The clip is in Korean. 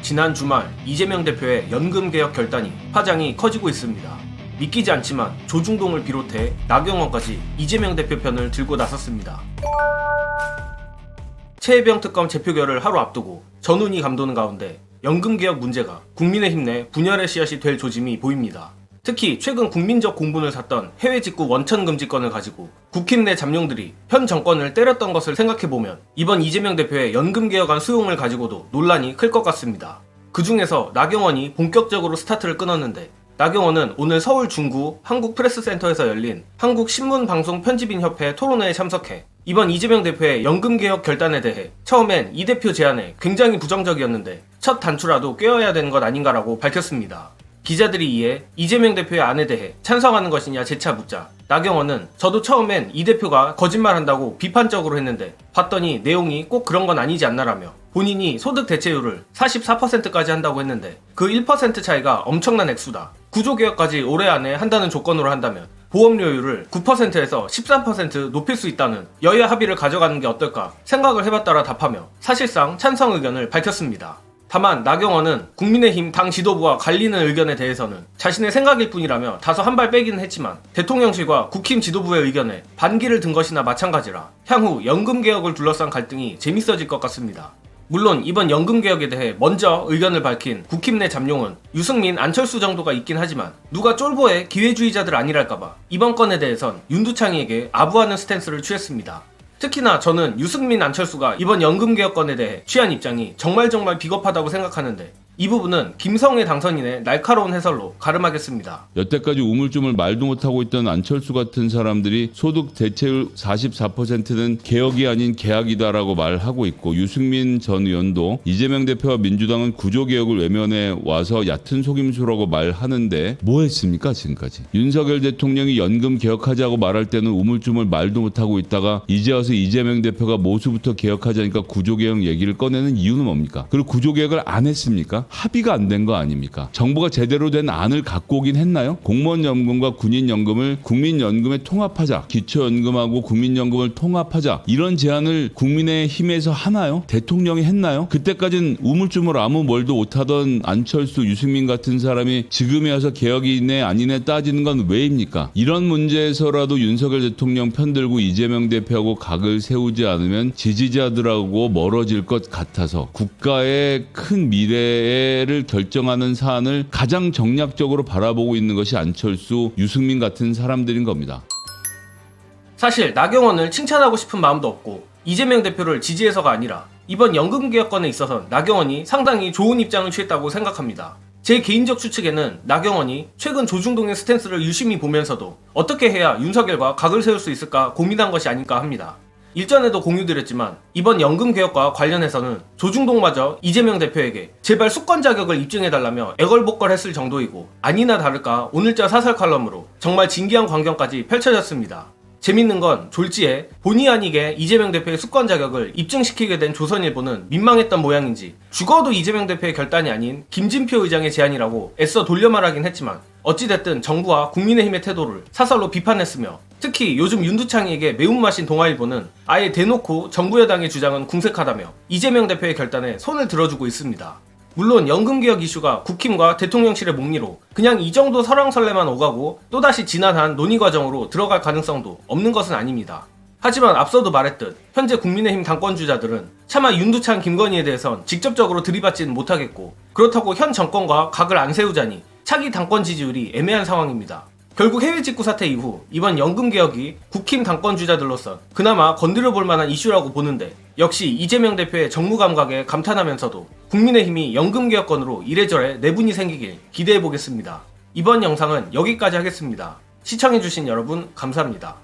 지난 주말 이재명 대표의 연금개혁 결단이 파장이 커지고 있습니다. 믿기지 않지만 조중동을 비롯해 나경원까지 이재명 대표 편을 들고 나섰습니다. 최혜병 특검 재표결을 하루 앞두고 전운이 감도는 가운데 연금개혁 문제가 국민의힘 내 분열의 씨앗이 될 조짐이 보입니다. 특히 최근 국민적 공분을 샀던 해외 직구 원천금지권을 가지고 국힘 내 잠룡들이 현 정권을 때렸던 것을 생각해보면 이번 이재명 대표의 연금개혁안 수용을 가지고도 논란이 클 것 같습니다. 그 중에서 나경원이 본격적으로 스타트를 끊었는데, 나경원은 오늘 서울 중구 한국프레스센터에서 열린 한국신문방송편집인협회 토론회에 참석해 이번 이재명 대표의 연금개혁 결단에 대해 처음엔 이 대표 제안에 굉장히 부정적이었는데 첫 단추라도 꿰어야 되는 것 아닌가라고 밝혔습니다. 기자들이 이에 이재명 대표의 안에 대해 찬성하는 것이냐 재차 묻자 나경원은 저도 처음엔 이 대표가 거짓말한다고 비판적으로 했는데 봤더니 내용이 꼭 그런 건 아니지 않나라며 본인이 소득 대체율을 44%까지 한다고 했는데 그 1% 차이가 엄청난 액수다. 구조개혁까지 올해 안에 한다는 조건으로 한다면 보험료율을 9%에서 13% 높일 수 있다는 여야 합의를 가져가는 게 어떨까 생각을 해봤다라 답하며 사실상 찬성 의견을 밝혔습니다. 다만 나경원은 국민의힘 당 지도부와 갈리는 의견에 대해서는 자신의 생각일 뿐이라며 다소 한 발 빼기는 했지만 대통령실과 국힘 지도부의 의견에 반기를 든 것이나 마찬가지라 향후 연금개혁을 둘러싼 갈등이 재밌어질 것 같습니다. 물론 이번 연금개혁에 대해 먼저 의견을 밝힌 국힘 내 잠룡은 유승민, 안철수 정도가 있긴 하지만 누가 쫄보의 기회주의자들 아니랄까봐 이번 건에 대해선 윤두창이에게 아부하는 스탠스를 취했습니다. 특히나 저는 유승민, 안철수가 이번 연금개혁건에 대해 취한 입장이 정말 비겁하다고 생각하는데 이 부분은 김성애 당선인의 날카로운 해설로 가름하겠습니다. 여태까지 우물쭈물 말도 못하고 있던 안철수 같은 사람들이 소득 대체율 44%는 개혁이 아닌 계약이다라고 말하고 있고, 유승민 전 의원도 이재명 대표와 민주당은 구조개혁을 외면해 와서 얕은 속임수라고 말하는데 뭐 했습니까 지금까지? 윤석열 대통령이 연금 개혁하자고 말할 때는 우물쭈물 말도 못하고 있다가 이제 와서 이재명 대표가 모수부터 개혁하자니까 구조개혁 얘기를 꺼내는 이유는 뭡니까? 그리고 구조개혁을 안 했습니까? 합의가 안 된 거 아닙니까? 정부가 제대로 된 안을 갖고 오긴 했나요? 공무원연금과 군인연금을 국민연금에 통합하자, 기초연금하고 국민연금을 통합하자, 이런 제안을 국민의힘에서 하나요? 대통령이 했나요? 그때까진 우물쭈물 아무 말도 못하던 안철수, 유승민 같은 사람이 지금에 와서 개혁이네 아니네 따지는 건 왜입니까? 이런 문제에서라도 윤석열 대통령 편들고 이재명 대표하고 각을 세우지 않으면 지지자들하고 멀어질 것 같아서 국가의 큰 미래에 를 결정하는 사안을 가장 정략적으로 바라보고 있는 것이 안철수, 유승민 같은 사람들인 겁니다. 사실 나경원을 칭찬하고 싶은 마음도 없고 이재명 대표를 지지해서가 아니라 이번 연금개혁건에 있어서 나경원이 상당히 좋은 입장을 취했다고 생각합니다. 제 개인적 추측에는 나경원이 최근 조중동의 스탠스를 유심히 보면서도 어떻게 해야 윤석열과 각을 세울 수 있을까 고민한 것이 아닐까 합니다. 일전에도 공유드렸지만 이번 연금개혁과 관련해서는 조중동마저 이재명 대표에게 제발 수권 자격을 입증해달라며 애걸복걸했을 정도이고, 아니나 다를까 오늘자 사설 칼럼으로 정말 진기한 광경까지 펼쳐졌습니다. 재밌는 건 졸지에 본의 아니게 이재명 대표의 수권 자격을 입증시키게 된 조선일보는 민망했던 모양인지 죽어도 이재명 대표의 결단이 아닌 김진표 의장의 제안이라고 애써 돌려 말하긴 했지만 어찌됐든 정부와 국민의힘의 태도를 사설로 비판했으며, 특히 요즘 윤두창이에게 매운맛인 동아일보는 아예 대놓고 정부 여당의 주장은 궁색하다며 이재명 대표의 결단에 손을 들어주고 있습니다. 물론 연금개혁 이슈가 국힘과 대통령실의 목리로 그냥 이 정도 설왕설래만 오가고 또다시 지난한 논의 과정으로 들어갈 가능성도 없는 것은 아닙니다. 하지만 앞서도 말했듯 현재 국민의힘 당권주자들은 차마 윤두창, 김건희에 대해선 직접적으로 들이받지는 못하겠고, 그렇다고 현 정권과 각을 안 세우자니 차기 당권 지지율이 애매한 상황입니다. 결국 해외 직구 사태 이후 이번 연금개혁이 국힘 당권주자들로선 그나마 건드려볼 만한 이슈라고 보는데, 역시 이재명 대표의 정무 감각에 감탄하면서도 국민의힘이 연금개혁건으로 이래저래 내분이 생기길 기대해보겠습니다. 이번 영상은 여기까지 하겠습니다. 시청해주신 여러분 감사합니다.